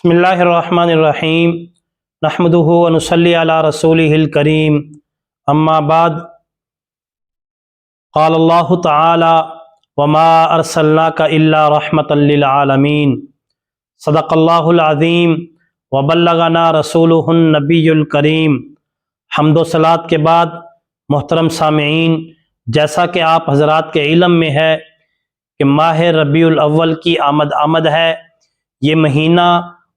بسم اللہ الرحمن الرحیم نحمدہ ونصلی علی رسولہ الکریم اما بعد قال اللہ تعالی وما ارسلناک الا رحمتا للعالمین صدق اللہ العظیم وبلغنا رسولہ النبی الکریم۔ حمد و صلوات کے بعد محترم سامعین، جیسا کہ آپ حضرات کے علم میں ہے کہ ماہ ربیع الاول کی آمد ہے۔ یہ مہینہ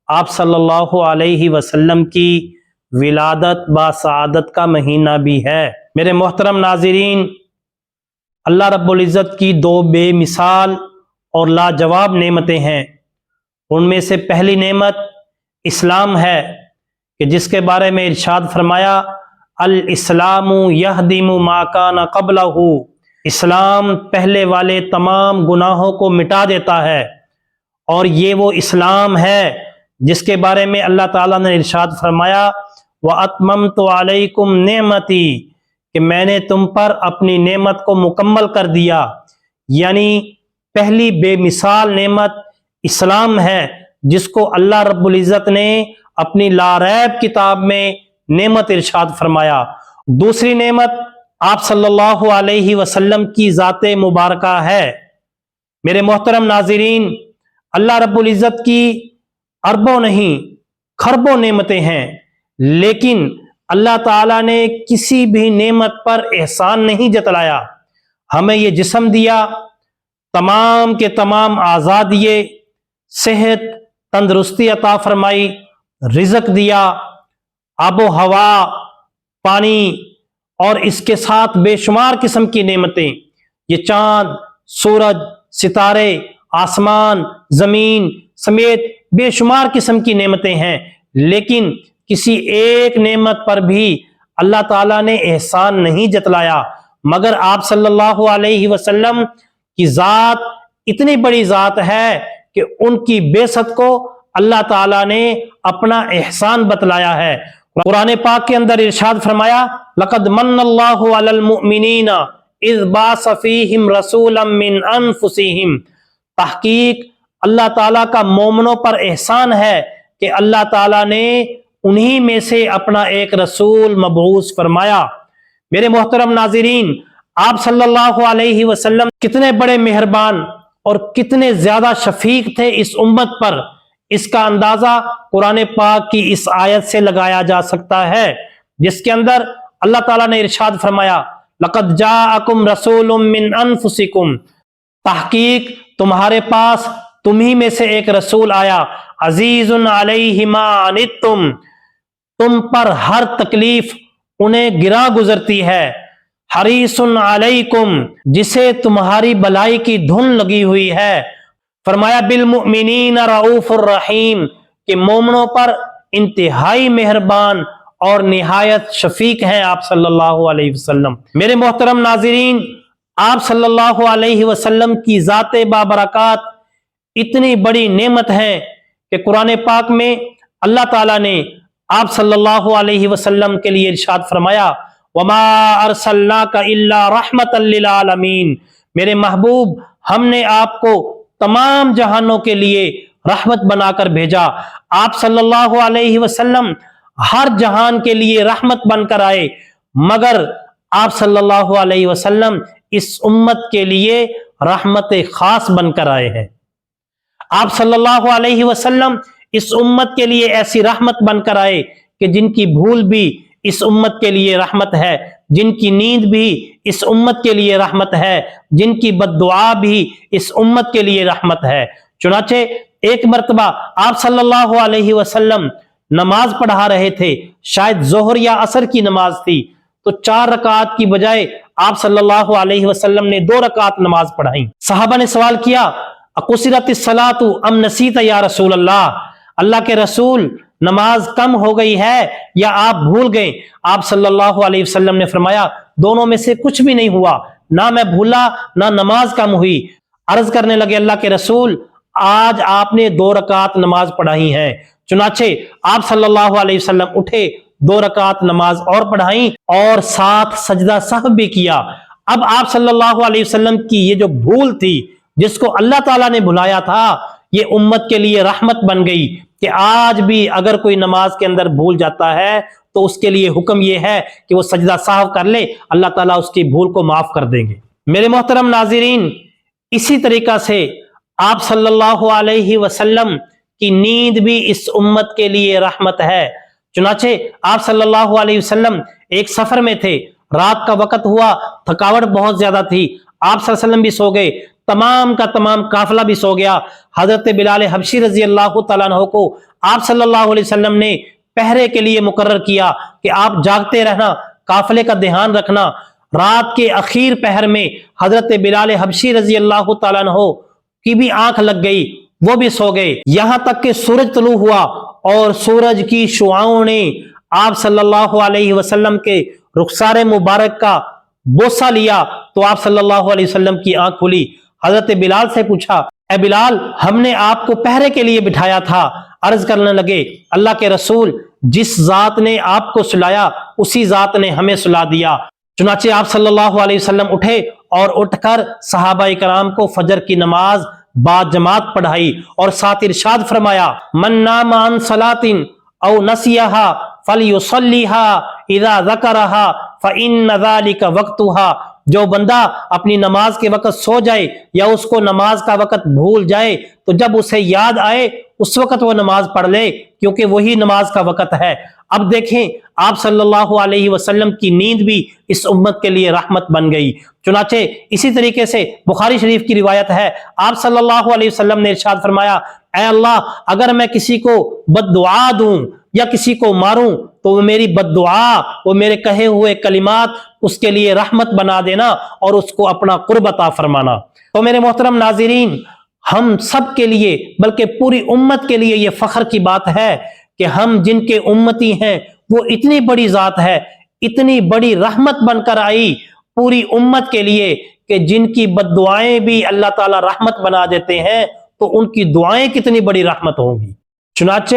آپ صلی اللہ علیہ وسلم کی ولادت با سعادت کا مہینہ بھی ہے۔ میرے محترم ناظرین، اللہ رب العزت کی دو بے مثال اور لاجواب نعمتیں ہیں۔ ان میں سے پہلی نعمت اسلام ہے کہ جس کے بارے میں ارشاد فرمایا الاسلام یہدم ما کان قبلہ، اسلام پہلے والے تمام گناہوں کو مٹا دیتا ہے، اور یہ وہ اسلام ہے جس کے بارے میں اللہ تعالیٰ نے ارشاد فرمایا وَأَتْمَمْتُ عَلَيْكُمْ نِعْمَتِي، کہ میں نے تم پر اپنی نعمت کو مکمل کر دیا۔ یعنی پہلی بے مثال نعمت اسلام ہے جس کو اللہ رب العزت نے اپنی لاریب کتاب میں نعمت ارشاد فرمایا۔ دوسری نعمت آپ صلی اللہ علیہ وسلم کی ذات مبارکہ ہے۔ میرے محترم ناظرین، اللہ رب العزت کی اربوں نہیں کھربوں نعمتیں ہیں، لیکن اللہ تعالیٰ نے کسی بھی نعمت پر احسان نہیں جتلایا۔ ہمیں یہ جسم دیا، تمام کے تمام اعضاء دیے، صحت تندرستی عطا فرمائی، رزق دیا، آب و ہوا، پانی، اور اس کے ساتھ بے شمار قسم کی نعمتیں، یہ چاند، سورج، ستارے، آسمان، زمین سمیت بے شمار قسم کی نعمتیں ہیں، لیکن کسی ایک نعمت پر بھی اللہ تعالیٰ نے احسان نہیں جتلایا، مگر آپ صلی اللہ علیہ وسلم کی ذات اتنی بڑی ذات ہے کہ ان کی بعثت کو اللہ تعالیٰ نے اپنا احسان بتلایا ہے۔ قرآن پاک کے اندر ارشاد فرمایا لَقَدْ مَنَّ اللَّهُ عَلَى الْمُؤْمِنِينَ إِذْ بَعَثَ فِيهِمْ رَسُولًا مِّنْ أَنفُسِهِمْ، تحقیق اللہ تعالیٰ کا مومنوں پر احسان ہے کہ اللہ تعالیٰ نے انہی میں سے اپنا ایک رسول مبعوث فرمایا۔ میرے محترم ناظرین، آپ صلی اللہ علیہ وسلم کتنے بڑے مہربان اور کتنے زیادہ شفیق تھے اس امت پر، اس کا اندازہ قرآن پاک کی اس آیت سے لگایا جا سکتا ہے، جس کے اندر اللہ تعالیٰ نے ارشاد فرمایا لَقَدْ جَاءَكُمْ رَسُولٌ مِّنْ أَنفُسِكُمْ، تحقیق تمہارے پاس تمہی میں سے ایک رسول آیا، عزیز علیہ ما عنتم، تم پر ہر تکلیف انہیں گرا گزرتی ہے، حریص علیکم، جسے تمہاری بلائی کی دھن لگی ہوئی ہے، فرمایا بالمؤمنین رؤوف الرحیم، کہ مومنوں پر انتہائی مہربان اور نہایت شفیق ہیں آپ صلی اللہ علیہ وسلم۔ میرے محترم ناظرین، آپ صلی اللہ علیہ وسلم کی ذات بابرکات اتنی بڑی نعمت ہے کہ قرآن پاک میں اللہ تعالیٰ نے آپ صلی اللہ علیہ وسلم کے لیے ارشاد فرمایا وما ارسلناک الا رحمتا للعالمین، میرے محبوب ہم نے آپ کو تمام جہانوں کے لیے رحمت بنا کر بھیجا۔ آپ صلی اللہ علیہ وسلم ہر جہان کے لیے رحمت بن کر آئے، مگر آپ صلی اللہ علیہ وسلم اس امت کے لیے رحمت خاص بن کر آئے ہیں۔ آپ صلی اللہ علیہ وسلم اس امت کے لیے ایسی رحمت بن کر آئے کہ جن کی بھول بھی اس امت کے لیے رحمت ہے، جن کی نیند بھی اس امت کے لیے رحمت ہے، جن کی بد دعا بھی اس امت کے لیے رحمت ہے۔ چنانچہ ایک مرتبہ آپ صلی اللہ علیہ وسلم نماز پڑھا رہے تھے، شاید ظہر یا عصر کی نماز تھی، تو 4 رکعات کی بجائے آپ صلی اللہ علیہ وسلم نے 2 رکعات نماز پڑھائیں۔ صحابہ نے سوال کیا اقصرت الصلاۃ ام نسیت یا رسول اللہ، اللہ کے رسول نماز کم ہو گئی ہے یا آپ بھول گئے؟ آپ صلی اللہ علیہ وسلم نے فرمایا دونوں میں سے کچھ بھی نہیں ہوا، نہ میں بھولا نہ نماز کم ہوئی۔ عرض کرنے لگے اللہ کے رسول آج آپ نے 2 رکعات نماز پڑھائی ہیں۔ چنانچہ آپ صلی اللہ علیہ وسلم اٹھے، 2 رکعات نماز اور پڑھائیں اور ساتھ سجدہ سہو بھی کیا۔ اب آپ صلی اللہ علیہ وسلم کی یہ جو بھول تھی جس کو اللہ تعالیٰ نے بھلایا تھا، یہ امت کے لیے رحمت بن گئی کہ آج بھی اگر کوئی نماز کے اندر بھول جاتا ہے تو اس کے لیے حکم یہ ہے کہ وہ سجدہ سہو کر لے، اللہ تعالیٰ اس کی بھول کو معاف کر دیں گے۔ میرے محترم ناظرین، اسی طریقہ سے آپ صلی اللہ علیہ وسلم کی نیند بھی اس امت کے لیے رحمت ہے۔ چنانچہ آپ صلی اللہ علیہ وسلم ایک سفر میں تھے، رات کا وقت ہوا، تھکاوٹ بہت زیادہ تھی، آپ صلی اللہ علیہ وسلم بھی سو گئے، تمام کا تمام قافلہ بھی سو گیا۔ حضرت بلال حبشی رضی اللہ تعالیٰ عنہ کو آپ صلی اللہ علیہ وسلم نے پہرے کے لیے مقرر کیا کہ آپ جاگتے رہنا، قافلے کا دھیان رکھنا۔ رات کے اخیر پہر میں حضرت بلال حبشی رضی اللہ تعالیٰ عنہ کی بھی آنکھ لگ گئی، وہ بھی سو گئے، یہاں تک کہ سورج طلوع ہوا اور سورج کی شعاؤں نے آپ صلی اللہ علیہ وسلم کے رخسار مبارک کا بوسہ لیا تو آپ صلی اللہ علیہ وسلم کی آنکھ کھلی۔ حضرت بلال سے پوچھا، اے بلال، ہم نے آپ کو پہرے کے لیے بٹھایا تھا۔ عرض کرنے لگے، اللہ کے رسول، جس ذات نے آپ کو سلایا اسی ذات نے ہمیں سلا دیا۔ چنانچہ آپ صلی اللہ علیہ وسلم اٹھے اور اٹھ کر صحابہ کرام کو فجر کی نماز با جماعت پڑھائی اور ساتھ ارشاد فرمایا، من نام عن صلاۃ او نسیها فلیصلیها اذا ذکرها فإن ذلك وقتها۔ جو بندہ اپنی نماز کے وقت سو جائے یا اس کو نماز کا وقت بھول جائے تو جب اسے یاد آئے اس وقت وہ نماز پڑھ لے، کیونکہ وہی نماز کا وقت ہے۔ اب دیکھیں، آپ صلی اللہ علیہ وسلم کی نیند بھی اس امت کے لیے رحمت بن گئی۔ چنانچہ اسی طریقے سے بخاری شریف کی روایت ہے، آپ صلی اللہ علیہ وسلم نے ارشاد فرمایا، اے اللہ، اگر میں کسی کو بد دعا دوں یا کسی کو ماروں تو وہ میری بد دعا، وہ میرے کہے ہوئے کلمات اس کے لیے رحمت بنا دینا اور اس کو اپنا قرب عطا فرمانا۔ تو میرے محترم ناظرین، ہم سب کے لیے بلکہ پوری امت کے لیے یہ فخر کی بات ہے کہ ہم جن کے امتی ہیں وہ اتنی بڑی ذات ہے، اتنی بڑی رحمت بن کر آئی پوری امت کے لیے کہ جن کی بد دعائیں بھی اللہ تعالیٰ رحمت بنا دیتے ہیں تو ان کی دعائیں کتنی بڑی رحمت ہوں گی۔ چنانچہ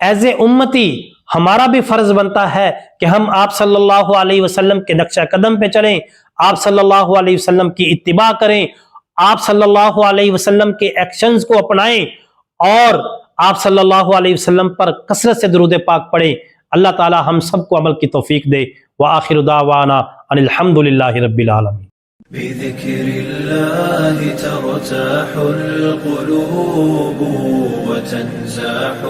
ایز اے امتی ہمارا بھی فرض بنتا ہے کہ ہم آپ صلی اللہ علیہ وسلم کے نقشہ قدم پہ چلیں، آپ صلی اللہ علیہ وسلم کی اتباع کریں، آپ صلی اللہ علیہ وسلم کے ایکشنز کو اپنائیں اور آپ صلی اللہ علیہ وسلم پر کثرت سے درود پاک پڑھیں۔ اللہ تعالی ہم سب کو عمل کی توفیق دے۔ وآخر دعوانا ان الحمد للہ رب العالمین۔ بذكر الله ترتاح القلوب وتنزاح